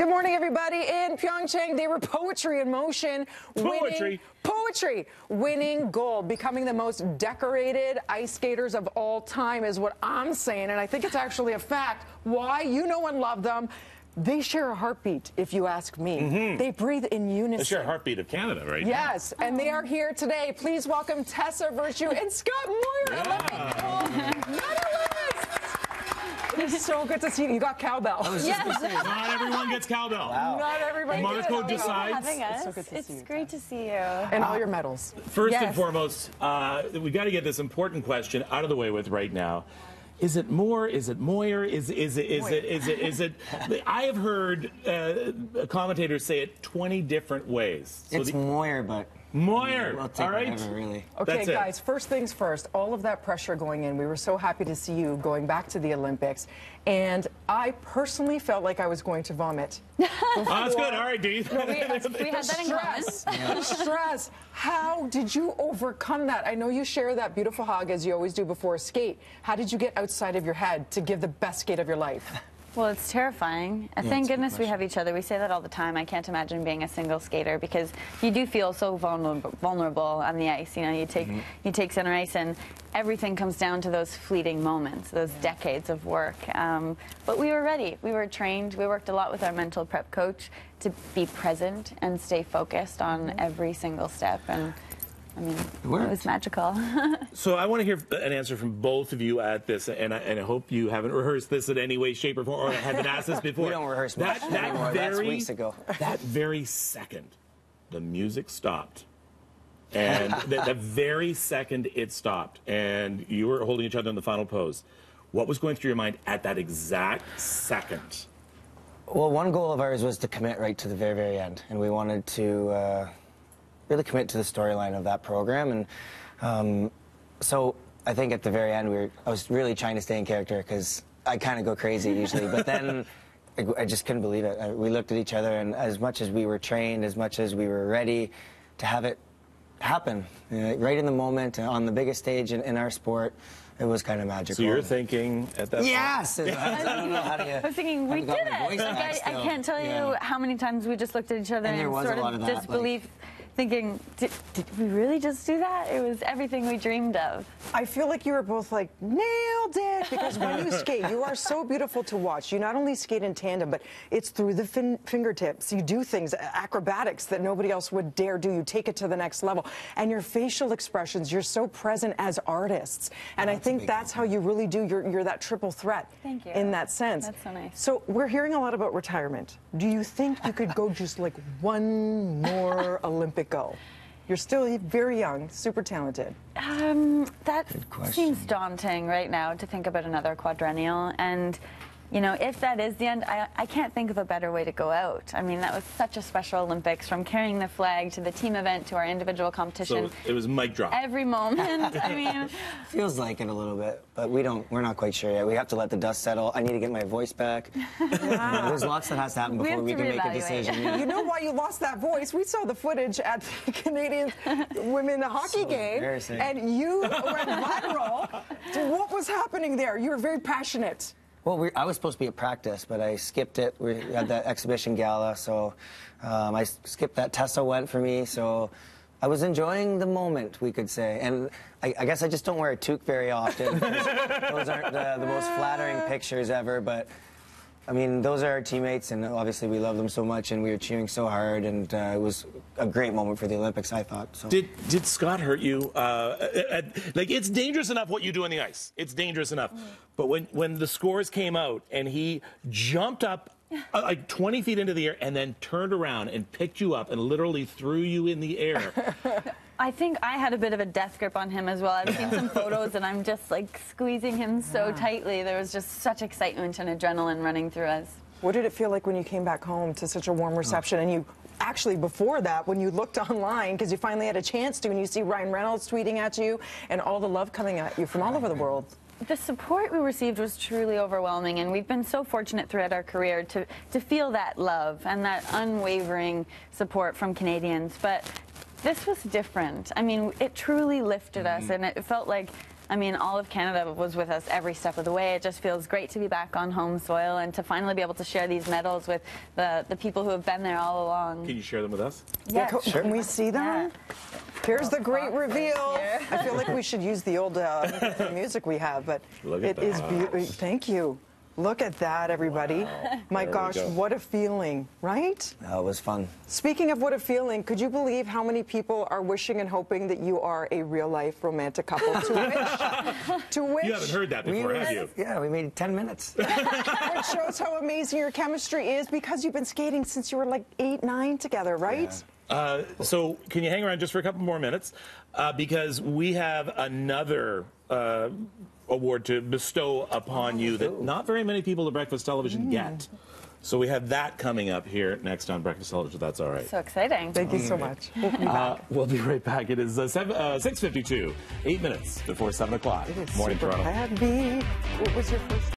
Good morning, everybody. In PyeongChang, they were poetry in motion. Poetry. Winning gold. Becoming the most decorated ice skaters of all time is what I'm saying. And I think it's actually a fact. Why? You know and love them. They share a heartbeat, if you ask me. They breathe in unison. They share a heartbeat of Canada, right? Yes, and they are here today. Please welcome Tessa Virtue and Scott Moir, Olympic gold medalists. It's so good to see you. You got cowbell. Yes. Not everyone gets cowbell. Wow. Not everybody gets Marco decides. It's so good to see you, great to see you. And all your medals. First and foremost, we got to get this important question out of the way with right now. Is it Moir? Is it Moir? Is it? I have heard commentators say it 20 different ways. So it's Moir, but Moir. We'll take whatever, really. Okay, guys, first things first, all of that pressure going in, we were so happy to see you going back to the Olympics, and I personally felt like I was going to vomit. Oh, that's good. All right, Dee. No, we had that in common. The stress. How did you overcome that? I know you share that beautiful hug, as you always do before a skate. How did you get outside of your head to give the best skate of your life? Well, it's terrifying. Thank goodness we have each other. We say that all the time. I can't imagine being a single skater because you do feel so vulnerable on the ice. You know, you take center ice and everything comes down to those fleeting moments, those decades of work. But we were ready. We were trained. We worked a lot with our mental prep coach to be present and stay focused on every single step. And I mean, it was magical. So I want to hear an answer from both of you at this, and I hope you haven't rehearsed this in any way, shape, or form, or have been asked this before. We don't rehearse much anymore. That's weeks ago. That very second, the music stopped. And the very second it stopped, and you were holding each other in the final pose, what was going through your mind at that exact second? Well, one goal of ours was to commit right to the very, very end, and we wanted to really commit to the storyline of that program. And so I think at the very end, I was really trying to stay in character because I kind of go crazy usually, but then I just couldn't believe it. We looked at each other, and as much as we were trained, as much as we were ready to have it happen, right in the moment, on the biggest stage in our sport, it was kind of magical. So you're thinking at that point? Yes! I don't know how to... I was thinking, we did it! Like, I can't tell you how many times we just looked at each other and sort of disbelief. Thinking, did we really just do that? It was everything we dreamed of. I feel like you were both like, nailed it! Because when you skate, you are so beautiful to watch. You not only skate in tandem, but it's through the fingertips. You do things, acrobatics that nobody else would dare do. You take it to the next level. And your facial expressions, you're so present as artists. And I think that's how you really do. You're that triple threat. Thank you. In that sense. That's so nice. So we're hearing a lot about retirement. Do you think you could go just like one more Olympic go? You're still very young, super talented. That seems daunting right now to think about another quadrennial. And, you know, if that is the end, I can't think of a better way to go out. I mean, that was such a special Olympics, from carrying the flag to the team event to our individual competition. So it was mic drop. Every moment. I mean, feels like it a little bit, but we're not quite sure yet. We have to let the dust settle. I need to get my voice back. There's lots that has to happen before we can make a decision. You know why you lost that voice? We saw the footage at the Canadian women hockey game, and you went viral. What was happening there? You were very passionate. Well, I was supposed to be at practice, but I skipped it. We had that exhibition gala, so I skipped that. Tessa went for me, so I was enjoying the moment, we could say. And I guess I just don't wear a toque very often. Those aren't the most flattering pictures ever, but I mean, those are our teammates, and obviously we love them so much, and we were cheering so hard, and it was a great moment for the Olympics, I thought. So. Did Scott hurt you? Like, it's dangerous enough what you do on the ice. It's dangerous enough. But when the scores came out, and he jumped up like 20 feet into the air and then turned around and picked you up and literally threw you in the air. I think I had a bit of a death grip on him as well. I've seen some photos, and I'm just like squeezing him so tightly. There was just such excitement and adrenaline running through us. What did it feel like when you came back home to such a warm reception? And you actually, before that, when you looked online, because you finally had a chance to, and you see Ryan Reynolds tweeting at you and all the love coming at you from all over the world. The support we received was truly overwhelming, and we've been so fortunate throughout our career to feel that love and that unwavering support from Canadians. But this was different. I mean, it truly lifted us, and it felt like I mean, all of Canada was with us every step of the way. It just feels great to be back on home soil and to finally be able to share these medals with the people who have been there all along. Can you share them with us? Yeah, Sure. Can we see them? Yeah. Here's the great reveal. here. I feel like we should use the old music we have, but Look at it is that. beautiful. Thank you. Look at that, everybody. My There we gosh, go. what a feeling, right? It was fun. Speaking of what a feeling, could you believe how many people are wishing and hoping that you are a real-life romantic couple? To which You haven't heard that before, have you? Yeah, we made 10 minutes. which shows how amazing your chemistry is because you've been skating since you were like 8, 9 together, right? So can you hang around just for a couple more minutes? Because we have another award to bestow upon you that not very many people at Breakfast Television get. So we have that coming up here next on Breakfast Television, if that's all right. So exciting. Thank you so much. We'll be back. We'll be right back. It is 6:52, 8 minutes before 7 o'clock. It is Morning, super Toronto. heavy. What was your first?